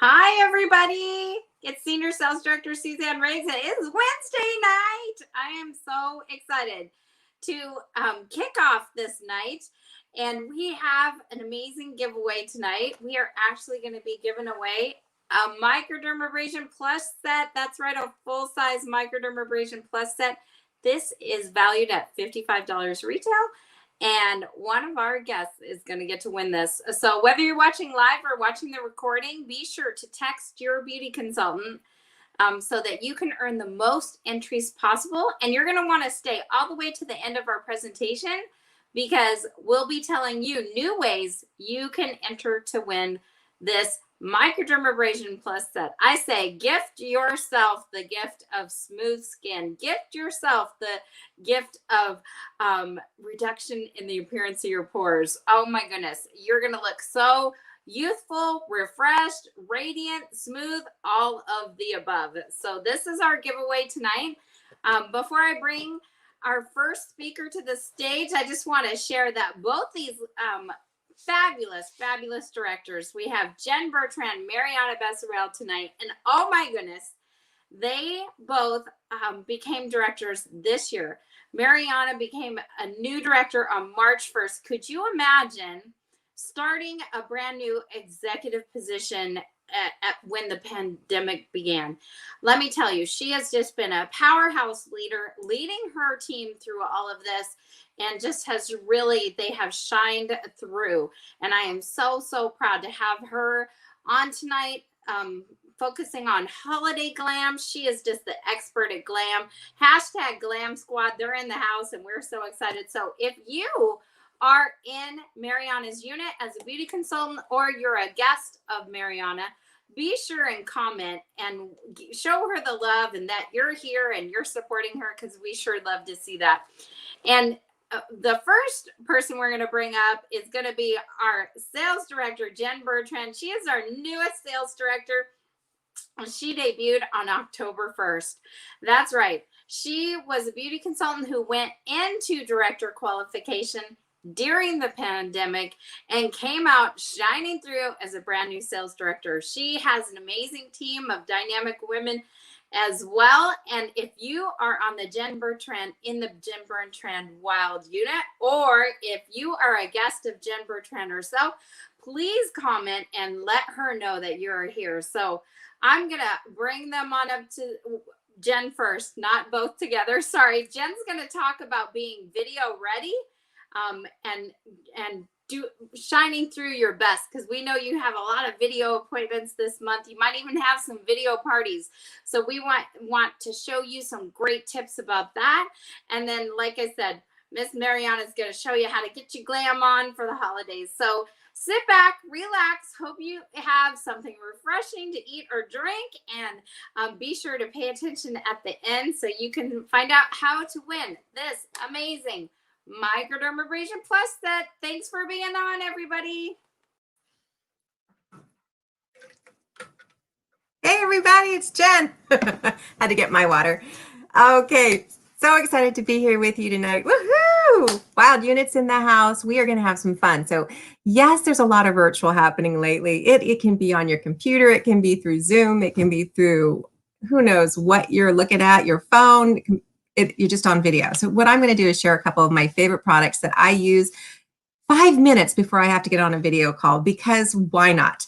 Hi, everybody. It's Senior Sales Director Suzanne Riggs. It is Wednesday night. I am so excited to kick off this night. And we have an amazing giveaway tonight. We are actually going to be giving away a Microdermabrasion Plus set. That's right, a full-size Microdermabrasion Plus set. This is valued at $55 retail. And one of our guests is going to get to win this. So whether you're watching live or watching the recording, be sure to text your beauty consultant so that you can earn the most entries possible. And you're going to want to stay all the way to the end of our presentation because we'll be telling you new ways you can enter to win this Microdermabrasion Plus set. I say gift yourself the gift of smooth skin. Gift yourself the gift of reduction in the appearance of your pores. Oh my goodness. You're going to look so youthful, refreshed, radiant, smooth, all of the above. So this is our giveaway tonight. Before I bring our first speaker to the stage, I just want to share that both these fabulous directors. We have Jen Bertrand, Mariana Becerril tonight, and oh my goodness, they both became directors this year. Mariana became a new director on March 1st. Could you imagine starting a brand new executive position when the pandemic began? Let me tell you, she has just been a powerhouse leader, leading her team through all of this, and just has really, they have shined through. And I am so proud to have her on tonight, focusing on Holiday Glam. She is just the expert at glam. Hashtag Glam Squad. They're in the house and we're so excited. So if you are in Mariana's unit as a beauty consultant or you're a guest of Mariana, be sure and comment and show her the love and that you're here and you're supporting her, because we sure love to see that. And the first person we're going to bring up is going to be our sales director, Jen Bertrand. She is our newest sales director. She debuted on October 1st. That's right. She was a beauty consultant who went into director qualification during the pandemic and came out shining through as a brand new sales director. She has an amazing team of dynamic women as well. And if you are on the Jen Bertrand, in the Jen Bertrand Wild unit, or if you are a guest of Jen Bertrand herself, please comment and let her know that you're here. So I'm going to bring them on up to Jen first, not both together. Sorry. Jen's going to talk about being video ready and shining through your best, because we know you have a lot of video appointments this month. You might even have some video parties. So we want to show you some great tips about that. And then, like I said, Miss Mariana is going to show you how to get your glam on for the holidays. So sit back, relax. Hope you have something refreshing to eat or drink, and be sure to pay attention at the end so you can find out how to win this amazing Microdermabrasion Plus set. Thanks for being on, everybody. Hey, everybody, it's Jen. Had to get my water. Okay, so excited to be here with you tonight. Woohoo! Wild units in the house. We are going to have some fun. So yes, there's a lot of virtual happening lately. It can be on your computer. It can be through Zoom. It can be through who knows what you're looking at, your phone. You're just on video. So what I'm going to do is share a couple of my favorite products that I use 5 minutes before I have to get on a video call, because why not?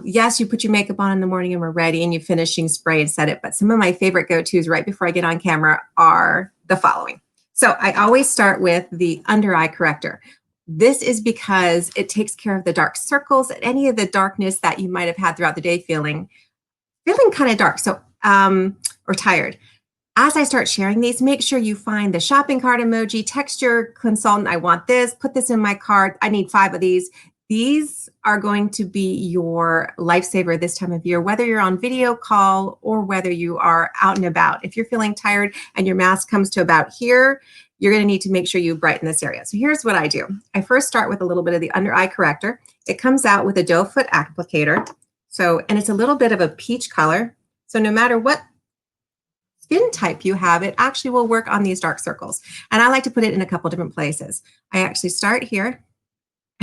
Yes, you put your makeup on in the morning and we're ready and you finishing spray and set it. But some of my favorite go-tos right before I get on camera are the following. So I always start with the under eye corrector. This is because it takes care of the dark circles and any of the darkness that you might have had throughout the day feeling kind of dark, so or tired. As I start sharing these, make sure you find the shopping cart emoji, text your consultant, I want this, put this in my cart, I need 5 of these. These are going to be your lifesaver this time of year, whether you're on video call or whether you are out and about. If you're feeling tired and your mask comes to about here, you're going to need to make sure you brighten this area. So here's what I do. I first start with a little bit of the under eye corrector. It comes out with a doe foot applicator. And it's a little bit of a peach color. So no matter what skin type you have, it actually will work on these dark circles. And I like to put it in a couple different places. I actually start here.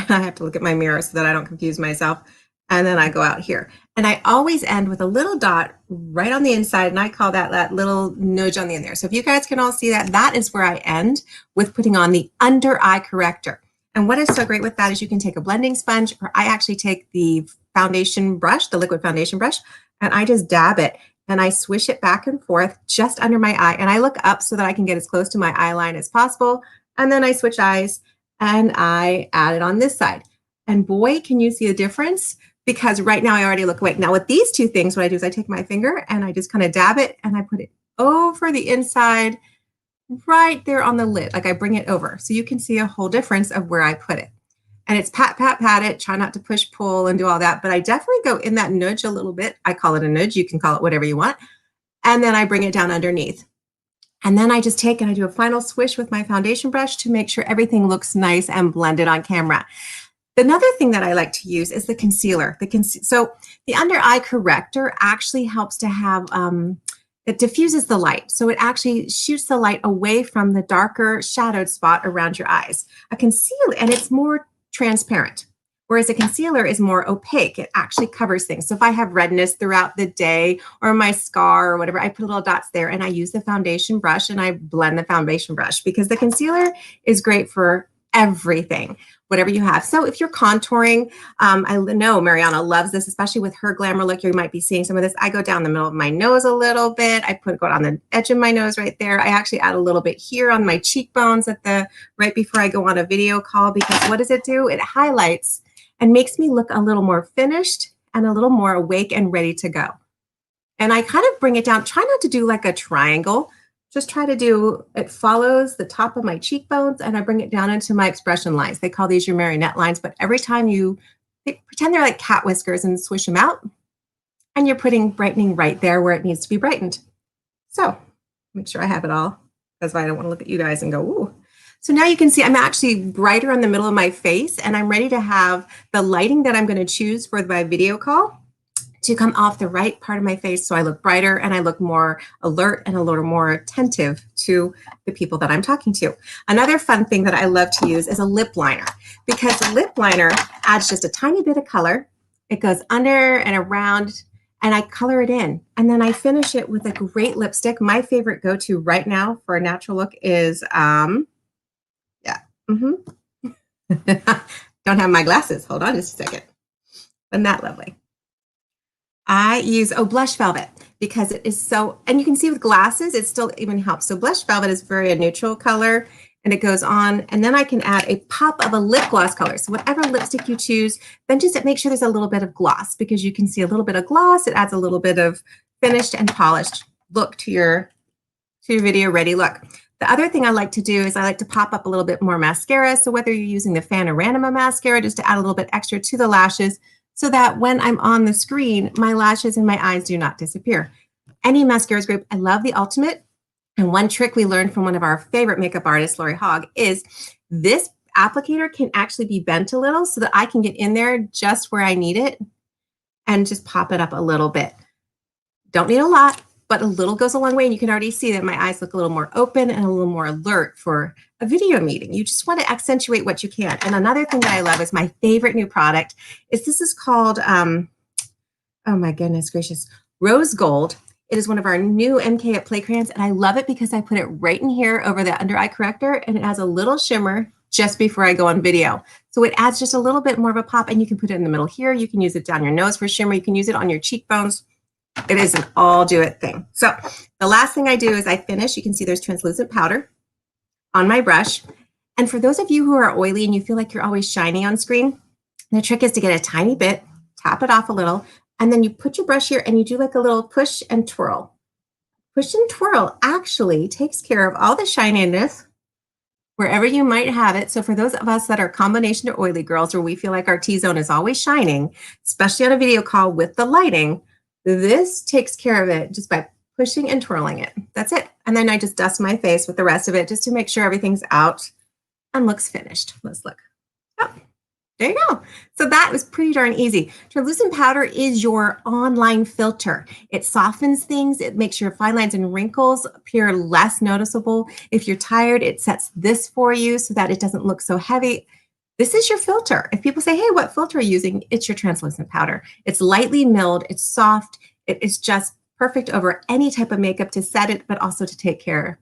I have to look at my mirror so that I don't confuse myself. And then I go out here. And I always end with a little dot right on the inside, and I call that little nudge on the end there. So if you guys can all see that, that is where I end with putting on the under eye corrector. And what is so great with that is you can take a blending sponge, or I actually take the foundation brush, the liquid foundation brush, and I just dab it and I swish it back and forth just under my eye. And I look up so that I can get as close to my eye line as possible. And then I switch eyes and I add it on this side. And boy, can you see the difference? Because right now I already look away. Now with these two things, what I do is I take my finger and I just kind of dab it and I put it over the inside right there on the lid. Like I bring it over so you can see a whole difference of where I put it. And it's pat, pat, pat it. Try not to push, pull, and do all that. But I definitely go in that nudge a little bit. I call it a nudge. You can call it whatever you want. And then I bring it down underneath. And then I just take and I do a final swish with my foundation brush to make sure everything looks nice and blended on camera. Another thing that I like to use is the concealer. So the under eye corrector actually helps to have, it diffuses the light. So it actually shoots the light away from the darker shadowed spot around your eyes. A concealer, and it's more transparent, whereas a concealer is more opaque. It actually covers things. So if I have redness throughout the day or my scar or whatever, I put little dots there and I use the foundation brush and I blend the foundation brush because the concealer is great for everything, whatever you have. So if you're contouring, I know Mariana loves this, especially with her glamour look. You might be seeing some of this. I go down the middle of my nose a little bit. I go on the edge of my nose right there. I actually add a little bit here on my cheekbones right before I go on a video call, because what does it do? It highlights and makes me look a little more finished and a little more awake and ready to go. And I kind of bring it down, try not to do like a triangle. Just try to do, it follows the top of my cheekbones and I bring it down into my expression lines. They call these your marionette lines, but every time you pretend they're like cat whiskers and swish them out, and you're putting brightening right there where it needs to be brightened. So make sure I have it all, because I don't want to look at you guys and go, ooh. So now you can see I'm actually brighter on the middle of my face, and I'm ready to have the lighting that I'm going to choose for my video call to come off the right part of my face, so I look brighter and I look more alert and a little more attentive to the people that I'm talking to. Another fun thing that I love to use is a lip liner, because the lip liner adds just a tiny bit of color. It goes under and around, and I color it in. And then I finish it with a great lipstick. My favorite go-to right now for a natural look is, don't have my glasses. Hold on just a second. Isn't that lovely? I use Blush Velvet, because it is so, and you can see with glasses, it still even helps. So Blush Velvet is very a neutral color, and it goes on, and then I can add a pop of a lip gloss color. So whatever lipstick you choose, then just make sure there's a little bit of gloss, because you can see a little bit of gloss. It adds a little bit of finished and polished look to your video ready look. The other thing I like to do is I like to pop up a little bit more mascara. So whether you're using the Panorama mascara, just to add a little bit extra to the lashes, so that when I'm on the screen, my lashes and my eyes do not disappear. Any mascara is great. I love the Ultimate. And one trick we learned from one of our favorite makeup artists, Lori Hogg, is this applicator can actually be bent a little so that I can get in there just where I need it and just pop it up a little bit. Don't need a lot, but a little goes a long way. And you can already see that my eyes look a little more open and a little more alert for a video meeting. You just want to accentuate what you can. And another thing that I love is my favorite new product is this is called, oh my goodness gracious, Rose Gold. It is one of our new MK at Play crayons, and I love it because I put it right in here over the under eye corrector, and it has a little shimmer just before I go on video. So it adds just a little bit more of a pop, and you can put it in the middle here. You can use it down your nose for shimmer. You can use it on your cheekbones. It is an all do it thing. So the last thing I do is I finish. You can see there's translucent powder on my brush. And for those of you who are oily and you feel like you're always shiny on screen, the trick is to get a tiny bit, tap it off a little, and then you put your brush here and you do like a little push and twirl. Push and twirl actually takes care of all the shininess wherever you might have it. So for those of us that are combination or oily girls, where we feel like our T-zone is always shining, especially on a video call with the lighting, this takes care of it just by pushing and twirling it. That's it. And then I just dust my face with the rest of it just to make sure everything's out and looks finished. Let's look. Oh, there you go. So that was pretty darn easy. Translucent powder is your online filter. It softens things. It makes your fine lines and wrinkles appear less noticeable. If you're tired, it sets this for you so that it doesn't look so heavy. This is your filter. If people say, hey, what filter are you using? It's your translucent powder. It's lightly milled. It's soft. It is just perfect over any type of makeup to set it, but also to take care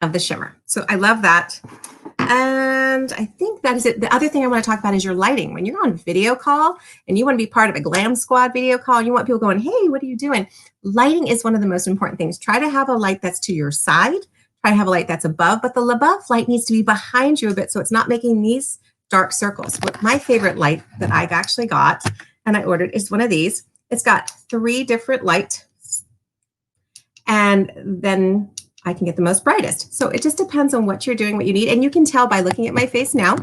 of the shimmer. So I love that. And I think that is it. The other thing I want to talk about is your lighting. When you're on video call and you want to be part of a Glam Squad video call, you want people going, hey, what are you doing? Lighting is one of the most important things. Try to have a light that's to your side. Try to have a light that's above, but the above light needs to be behind you a bit so it's not making these dark circles. What my favorite light that I've actually got and I ordered is one of these. It's got 3 different lights, and then I can get the most brightest. So it just depends on what you're doing, what you need. And you can tell by looking at my face now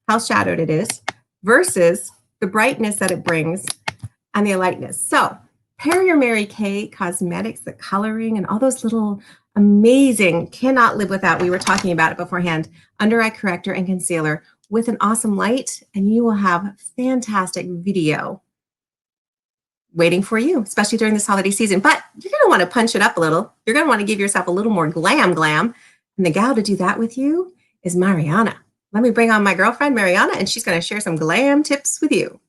how shadowed it is versus the brightness that it brings and the lightness. So pair your Mary Kay cosmetics, the coloring and all those little amazing, cannot live without, we were talking about it beforehand, under eye corrector and concealer with an awesome light, and you will have fantastic video waiting for you, especially during this holiday season. But you're going to want to punch it up a little. You're going to want to give yourself a little more glam. And the gal to do that with you is Mariana. Let me bring on my girlfriend, Mariana, and she's going to share some glam tips with you.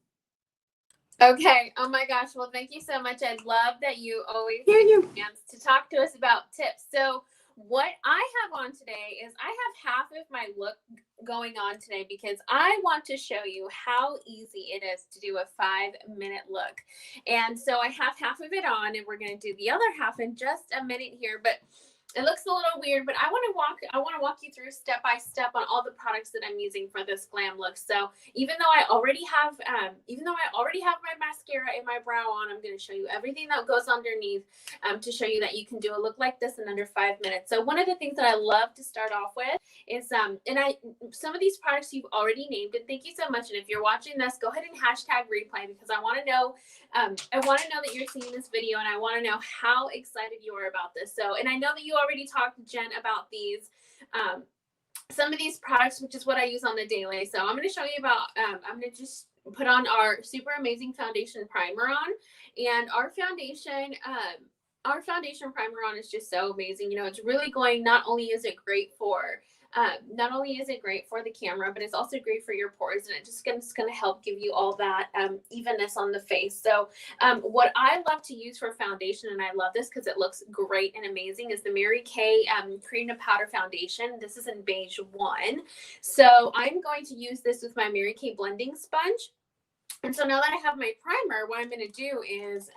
Okay. Oh my gosh. Well, thank you so much. I love that you always Hear you. take a chance to talk to us about tips. So what I have on today is I have half of my look going on today because I want to show you how easy it is to do a 5-minute look. And so I have half of it on, and we're going to do the other half in just a minute here, but it looks a little weird, but I want to walk you through step by step on all the products that I'm using for this glam look. So even though I already have my mascara and my brow on, I'm going to show you everything that goes underneath to show you that you can do a look like this in under 5 minutes. So one of the things that I love to start off with is some of these products you've already named, and thank you so much. And if you're watching this, go ahead and hashtag replay because I want to know that you're seeing this video, and I want to know how excited you are about this. So, and I know that you already talked to Jen about these, some of these products, which is what I use on the daily. So I'm going to show you about, I'm going to just put on our super amazing foundation primer on, and our foundation primer on is just so amazing. You know, it's really going, not only is it great for the camera, but it's also great for your pores, and it's going to help give you all that evenness on the face. So what I love to use for foundation, and I love this because it looks great and amazing, is the Mary Kay cream to powder foundation. This is in beige 1. So I'm going to use this with my Mary Kay blending sponge. And so now that I have my primer, what I'm going to do is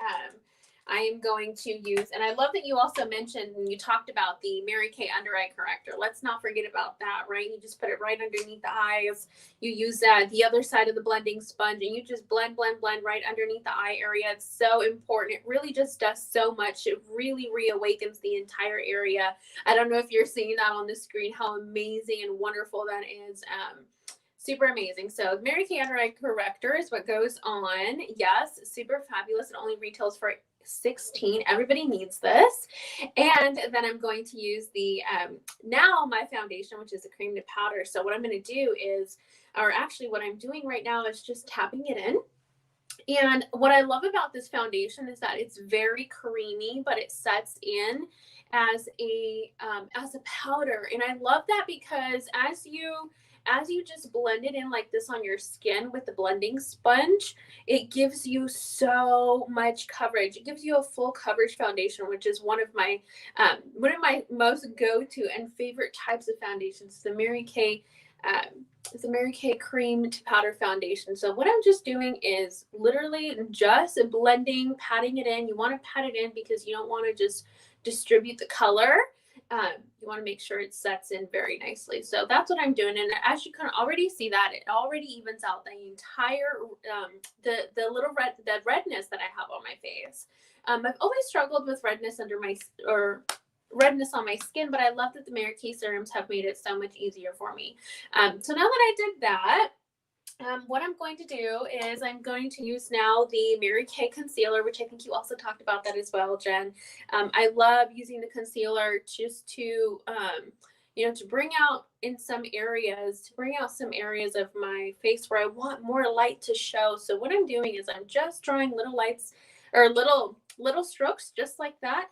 I am going to use, and I love that you also mentioned and you talked about the Mary Kay under eye corrector. Let's not forget about that, right? You just put it right underneath the eyes. You use the other side of the blending sponge, and you just blend right underneath the eye area. It's so important. It really just does so much. It really reawakens the entire area. I don't know if you're seeing that on the screen, how amazing and wonderful that is. Super amazing. So Mary Kay under eye corrector is what goes on. Yes, super fabulous. It only retails for $16. Everybody needs this. And then I'm going to use the now my foundation, which is a cream to powder. So what I'm going to do is, or actually what I'm doing right now is just tapping it in. And what I love about this foundation is that it's very creamy, but it sets in as a powder. And I love that because as you just blend it in like this on your skin with the blending sponge, it gives you so much coverage. It gives you a full coverage foundation, which is one of my most go-to and favorite types of foundations. The Mary Kay cream to powder foundation. So what I'm just doing is literally just blending, patting it in. You want to pat it in because you don't want to just distribute the color. You want to make sure it sets in very nicely. So that's what I'm doing. And as you can already see that it already evens out the entire, the redness that I have on my face. I've always struggled with redness redness on my skin, but I love that the Mary Kay serums have made it so much easier for me. So now that I did that, what I'm going to do is I'm going to use now the Mary Kay concealer, which I think you also talked about that as well, Jen. I love using the concealer just to, to bring out some areas of my face where I want more light to show. So what I'm doing is I'm just drawing little lights or little little strokes just like that.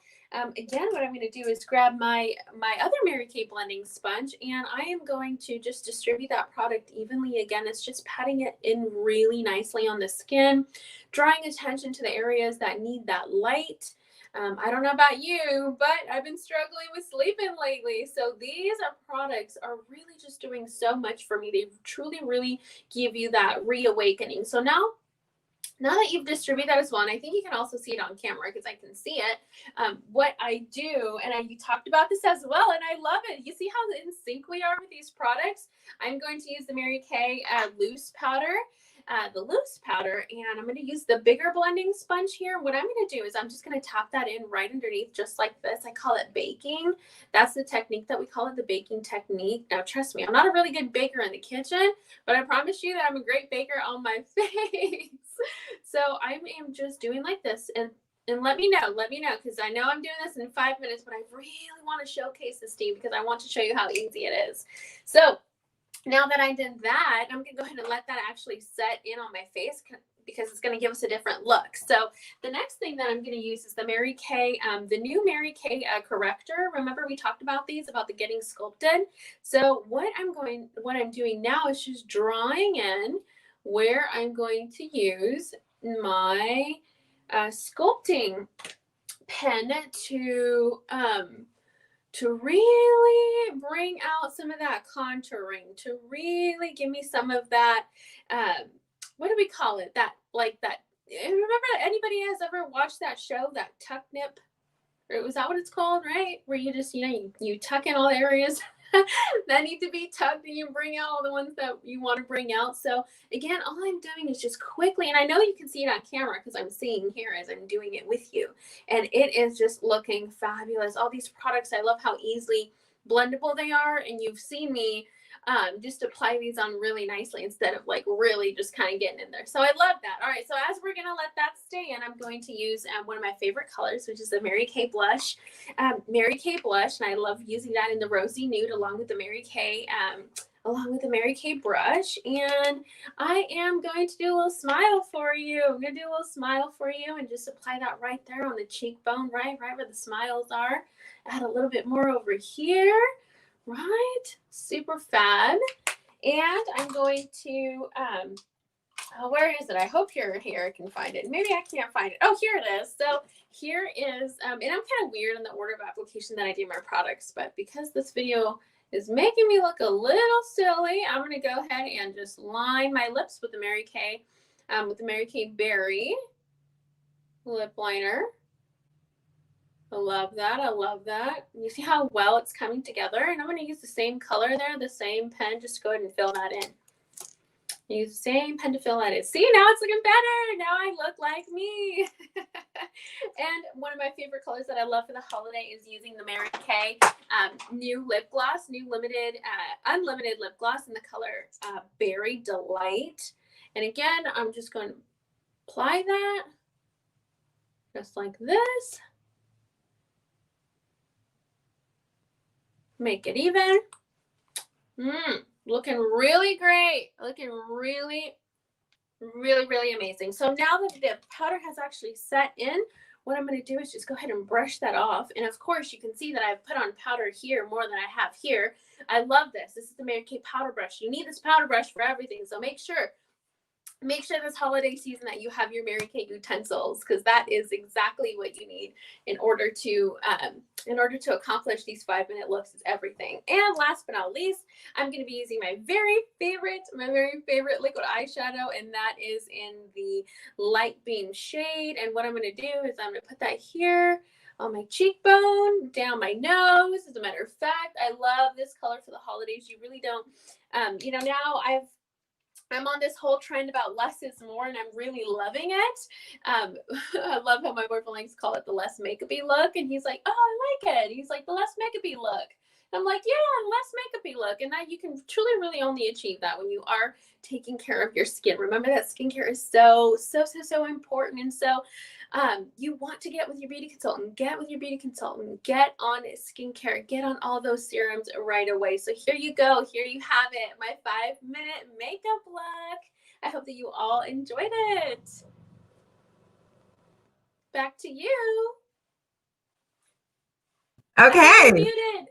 Again, what I'm going to do is grab my other Mary Kay blending sponge, and I am going to just distribute that product evenly. Again, it's just patting it in really nicely on the skin, drawing attention to the areas that need that light. I don't know about you, but I've been struggling with sleeping lately. So these products are really just doing so much for me. They truly, really give you that reawakening. So now that you've distributed that as well, and I think you can also see it on camera because I can see it, what I do, and you talked about this as well, and I love it. You see how in sync we are with these products? I'm going to use the Mary Kay loose powder, and I'm going to use the bigger blending sponge here. What I'm going to do is I'm just going to tap that in right underneath, just like this. I call it baking. That's the technique that we call it, the baking technique. Now, trust me, I'm not a really good baker in the kitchen, but I promise you that I'm a great baker on my face. So I am just doing like this, and let me know, because I know I'm doing this in 5 minutes, but I really want to showcase this to you because I want to show you how easy it is. So now that I did that, I'm going to go ahead and let that actually set in on my face because it's going to give us a different look. So the next thing that I'm going to use is the Mary Kay, the new Mary Kay corrector. Remember we talked about these, about the getting sculpted. So what I'm doing now is just drawing in where I'm going to use my sculpting pen to really bring out some of that contouring, to really give me some of that, what do we call it? Remember, anybody has ever watched that show, that tuck nip? Or was that what it's called, right? Where you just, you tuck in all the areas that need to be tucked, and you bring out all the ones that you want to bring out. So again, all I'm doing is just quickly, and I know you can see it on camera because I'm seeing here as I'm doing it with you, and it is just looking fabulous. All these products, I love how easily blendable they are, and you've seen me just apply these on really nicely instead of like really just kind of getting in there. So I love that. All right, so as we're gonna let that stay in, I'm going to use one of my favorite colors, which is the Mary Kay blush. And I love using that in the rosy nude along with the Mary Kay brush. And I am going to do a little smile for you. I'm gonna do a little smile for you and just apply that right there on the cheekbone, right where the smiles are. Add a little bit more over here. Right, super fab. And I'm going to where is it? I hope here I can find it. Maybe I can't find it. Oh, here it is. So here is and I'm kind of weird in the order of application that I do my products, but because this video is making me look a little silly, I'm going to go ahead and just line my lips with the Mary Kay Berry lip liner. I love that. You see how well it's coming together? And I'm going to use the same color there, the same pen. Just go ahead and fill that in. Use the same pen to fill that in. See, now it's looking better. Now I look like me. And one of my favorite colors that I love for the holiday is using the Mary Kay new lip gloss, new unlimited lip gloss in the color Berry Delight. And again, I'm just going to apply that just like this. Make it even. Looking really great. Looking really, really, really amazing. So now that the powder has actually set in, what I'm going to do is just go ahead and brush that off. And of course, you can see that I've put on powder here more than I have here. I love this. This is the Mary Kay powder brush. You need this powder brush for everything. So make sure this holiday season that you have your Mary Kay utensils, because that is exactly what you need in order to accomplish these 5-minute looks. Is everything. And last but not least, I'm going to be using my very favorite liquid eyeshadow, and that is in the light beam shade. And what I'm going to do is I'm going to put that here on my cheekbone, down my nose. As a matter of fact, I love this color for the holidays. You really don't, now I'm on this whole trend about less is more, and I'm really loving it. I love how my boyfriend likes to call it the less makeup-y look, and he's like, oh, I like it. He's like, the less makeup-y look. And I'm like, yeah, less makeup-y look. And that you can truly really only achieve that when you are taking care of your skin. Remember that skincare is so important. And so you want to get with your beauty consultant, get on skincare, get on all those serums right away. So here you go. Here you have it. My 5-minute makeup look. I hope that you all enjoyed it. back to you. Okay. Muted.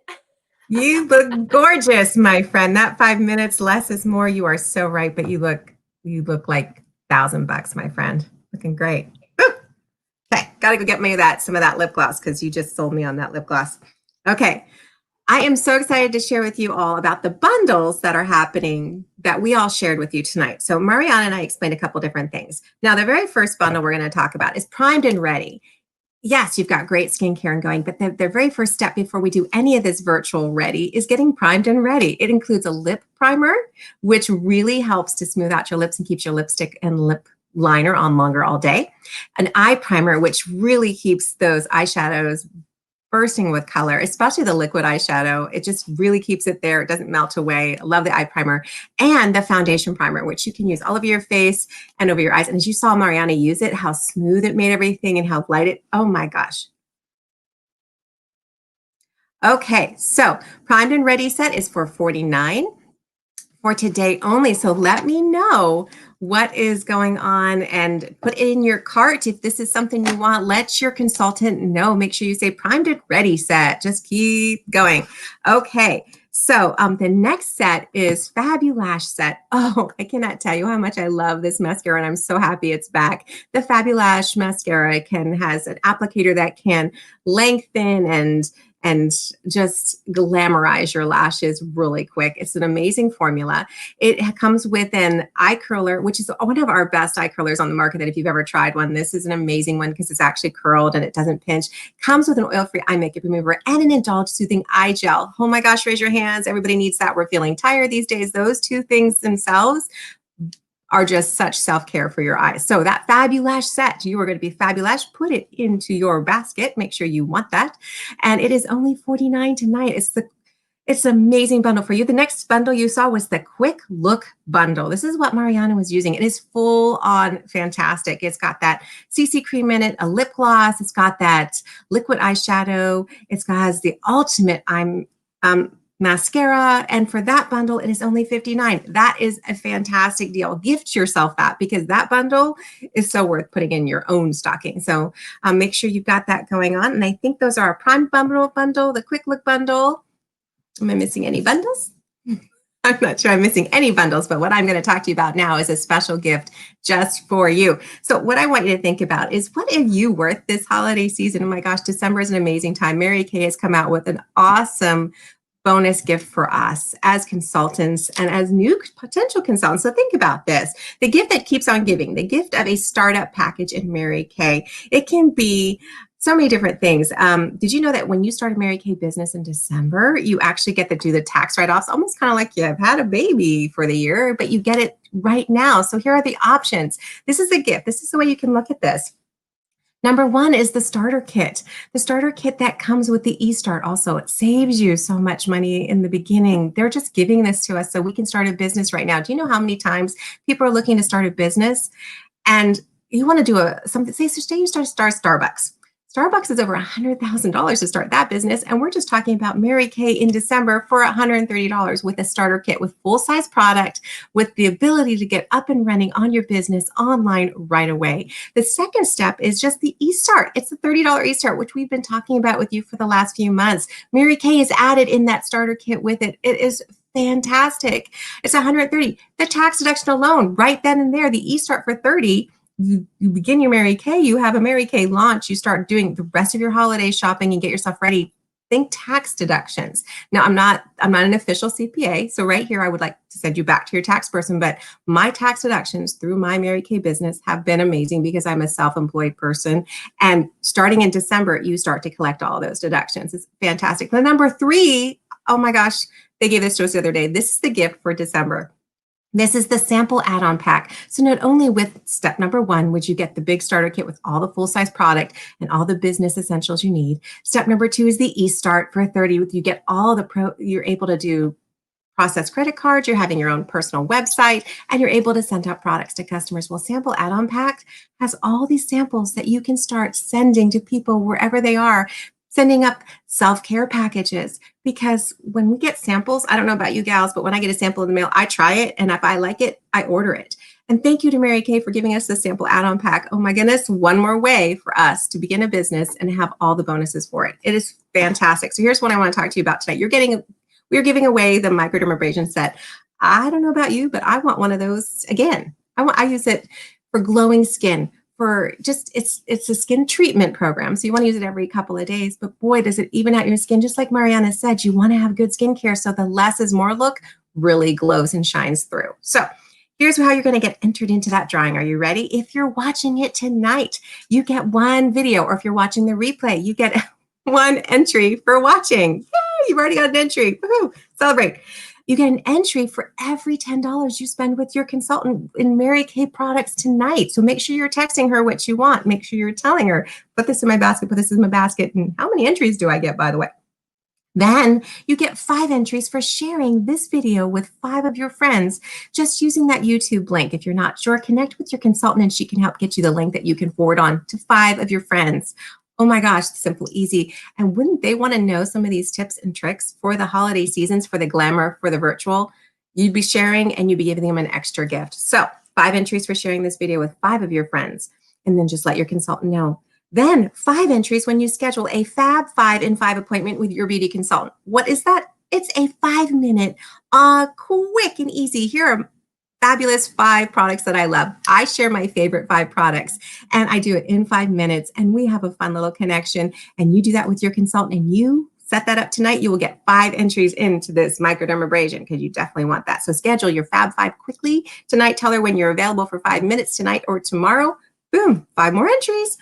You look gorgeous, my friend. That 5 minutes, less is more. You are so right, but you look like $1,000, my friend. Looking great. Woo! Okay, gotta go get me some of that lip gloss because you just sold me on that lip gloss. Okay, I am so excited to share with you all about the bundles that are happening that we all shared with you tonight. So Mariana and I explained a couple different things. Now, the very first bundle we're going to talk about is Primed and Ready. Yes, you've got great skincare and going, but the very first step before we do any of this virtual ready is getting primed and ready. It includes a lip primer, which really helps to smooth out your lips and keeps your lipstick and lip liner on longer all day. An eye primer, which really keeps those eyeshadows bursting with color, especially the liquid eyeshadow. It just really keeps it there. It doesn't melt away. I love the eye primer. And the foundation primer, which you can use all over your face and over your eyes. And as you saw Mariana use it, how smooth it made everything and how light it, oh my gosh. Okay, so Primed and Ready set is for $49 for today only. So let me know what is going on and put it in your cart. If this is something you want, let your consultant know. Make sure you say Primed and Ready set. Just keep going. Okay. So the next set is Fabulash set. Oh, I cannot tell you how much I love this mascara, and I'm so happy it's back. The Fabulash mascara has an applicator that can lengthen and just glamorize your lashes really quick. It's an amazing formula. It comes with an eye curler, which is one of our best eye curlers on the market that if you've ever tried one, this is an amazing one because it's actually curled and it doesn't pinch. Comes with an oil-free eye makeup remover and an Indulge Soothing Eye Gel. Oh my gosh, raise your hands. Everybody needs that. We're feeling tired these days. Those two things themselves are just such self-care for your eyes. So that Fabulash set, you are going to be fabulous. Put it into your basket. Make sure you want that. And it is only $49 tonight. It's an amazing bundle for you. The next bundle you saw was the Quick Look bundle. This is what Mariana was using. It is full on fantastic. It's got that CC cream in it, a lip gloss. It's got that liquid eyeshadow. It's got the ultimate mascara, and for that bundle it is only $59. That is a fantastic deal. Gift yourself that because that bundle is so worth putting in your own stocking. So make sure you've got that going on. And I think those are a Prime bundle, the Quick Look bundle. Am I missing any bundles? I'm not sure I'm missing any bundles, but what I'm going to talk to you about now is a special gift just for you. So what I want you to think about is what are you worth this holiday season? Oh my gosh, December is an amazing time. Mary Kay has come out with an awesome bonus gift for us as consultants and as new potential consultants. So think about this, the gift that keeps on giving, the gift of a startup package in Mary Kay. It can be so many different things. Did you know that when you start a Mary Kay business in December, you actually get to do the tax write-offs, almost kind of like you've had a baby for the year, but you get it right now. So here are the options. This is a gift. This is the way you can look at this. Number one is the starter kit. The starter kit that comes with the eStart also. It saves you so much money in the beginning. They're just giving this to us so we can start a business right now. Do you know how many times people are looking to start a business and you want to do something, say you start Starbucks. Starbucks is over $100,000 to start that business. And we're just talking about Mary Kay in December for $130 with a starter kit with full-size product, with the ability to get up and running on your business online right away. The second step is just the eStart. It's a $30 eStart, which we've been talking about with you for the last few months. Mary Kay is added in that starter kit with it. It is fantastic. It's $130. The tax deduction alone, right then and there, the eStart for $30. You begin your Mary Kay, you have a Mary Kay launch, you start doing the rest of your holiday shopping and get yourself ready. Think tax deductions. Now, I'm not an official CPA, so right here I would like to send you back to your tax person, but my tax deductions through my Mary Kay business have been amazing because I'm a self-employed person. And starting in December, you start to collect all those deductions. It's fantastic. The number three, oh my gosh, they gave this to us the other day. This is the gift for December. This is the sample add-on pack. So not only with step number one, would you get the big starter kit with all the full-size product and all the business essentials you need. Step number two is the eStart for $30. You get all the you're able to do process credit cards, you're having your own personal website, and you're able to send out products to customers. Well, sample add-on pack has all these samples that you can start sending to people wherever they are, sending up self-care packages, because when we get samples, I don't know about you gals, but when I get a sample in the mail, I try it, and if I like it, I order it. And thank you to Mary Kay for giving us the sample add-on pack. Oh my goodness, one more way for us to begin a business and have all the bonuses for it. It is fantastic. So here's what I want to talk to you about tonight. We're giving away the microdermabrasion set. I don't know about you, but I want one of those again. I use it for glowing skin, for just, it's a skin treatment program. So you want to use it every couple of days, but boy, does it even out your skin. Just like Mariana said, you want to have good skincare. So the less is more look really glows and shines through. So here's how you're going to get entered into that drawing. Are you ready? If you're watching it tonight, you get one video, or if you're watching the replay, you get one entry for watching. Yay, you've already got an entry. Woohoo, celebrate. You get an entry for every $10 you spend with your consultant in Mary Kay products tonight. So make sure you're texting her what you want. Make sure you're telling her, put this in my basket, put this in my basket. And how many entries do I get, by the way? Then you get 5 entries for sharing this video with 5 of your friends, just using that YouTube link. If you're not sure, connect with your consultant and she can help get you the link that you can forward on to 5 of your friends. Oh my gosh, simple, easy. And wouldn't they want to know some of these tips and tricks for the holiday seasons, for the glamour, for the virtual? You'd be sharing and you'd be giving them an extra gift. So 5 entries for sharing this video with 5 of your friends, and then just let your consultant know. Then 5 entries when you schedule a Fab 5 in 5 appointment with your beauty consultant. What is that? It's a 5-minute, quick and easy. Here are fabulous 5 products that I love. I share my favorite 5 products, and I do it in 5 minutes, and we have a fun little connection. And you do that with your consultant, and you set that up tonight. You will get 5 entries into this microdermabrasion, because you definitely want that. So schedule your Fab 5 quickly tonight. Tell her when you're available for 5 minutes tonight or tomorrow. Boom, 5 more entries.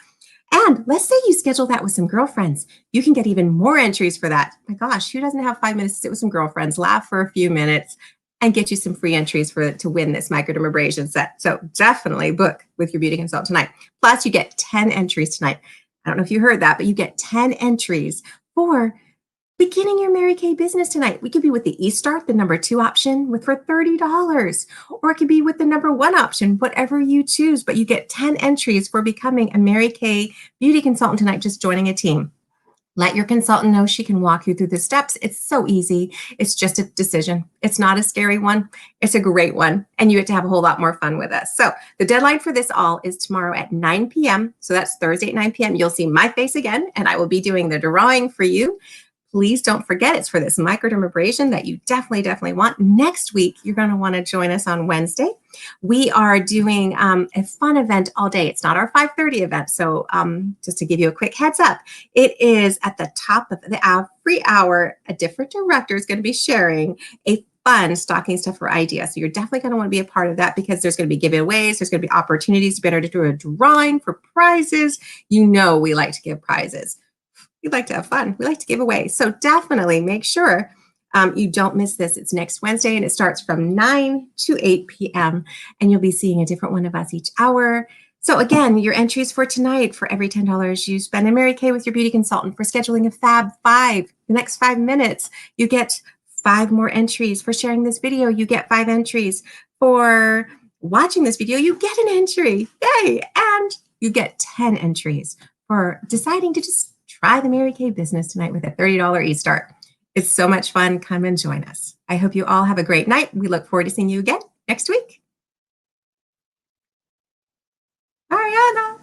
And let's say you schedule that with some girlfriends. You can get even more entries for that. My gosh, who doesn't have 5 minutes to sit with some girlfriends, laugh for a few minutes, and get you some free entries to win this microdermabrasion set? So definitely book with your beauty consultant tonight. Plus, you get 10 entries tonight. I don't know if you heard that, but you get 10 entries for beginning your Mary Kay business tonight. We could be with the eStart, the number 2 option, for $30, or it could be with the number 1 option, whatever you choose. But you get 10 entries for becoming a Mary Kay beauty consultant tonight, just joining a team. Let your consultant know she can walk you through the steps. It's so easy. It's just a decision. It's not a scary one. It's a great one. And you get to have a whole lot more fun with us. So the deadline for this all is tomorrow at 9 p.m. So that's Thursday at 9 p.m. You'll see my face again, and I will be doing the drawing for you. Please don't forget, it's for this microdermabrasion that you definitely want. Next week, you're going to want to join us on Wednesday. We are doing a fun event all day. It's not our 5:30 event. So just to give you a quick heads up, it is at the top of the free hour. A different director is going to be sharing a fun stocking stuffer idea. So you're definitely going to want to be a part of that, because there's going to be giveaways. There's going to be opportunities to be able to do a drawing for prizes. You know we like to give prizes. We like to have fun. We like to give away. So definitely make sure you don't miss this. It's next Wednesday, and it starts from 9 to 8 p.m. And you'll be seeing a different one of us each hour. So again, your entries for tonight, for every $10 you spend in Mary Kay with your beauty consultant, for scheduling a Fab 5, the next 5 minutes, you get 5 more entries. For sharing this video, you get 5 entries. For watching this video, you get an entry. Yay! And you get 10 entries for deciding to just try the Mary Kay business tonight with a $30 eStart. It's so much fun. Come and join us. I hope you all have a great night. We look forward to seeing you again next week. Ariana.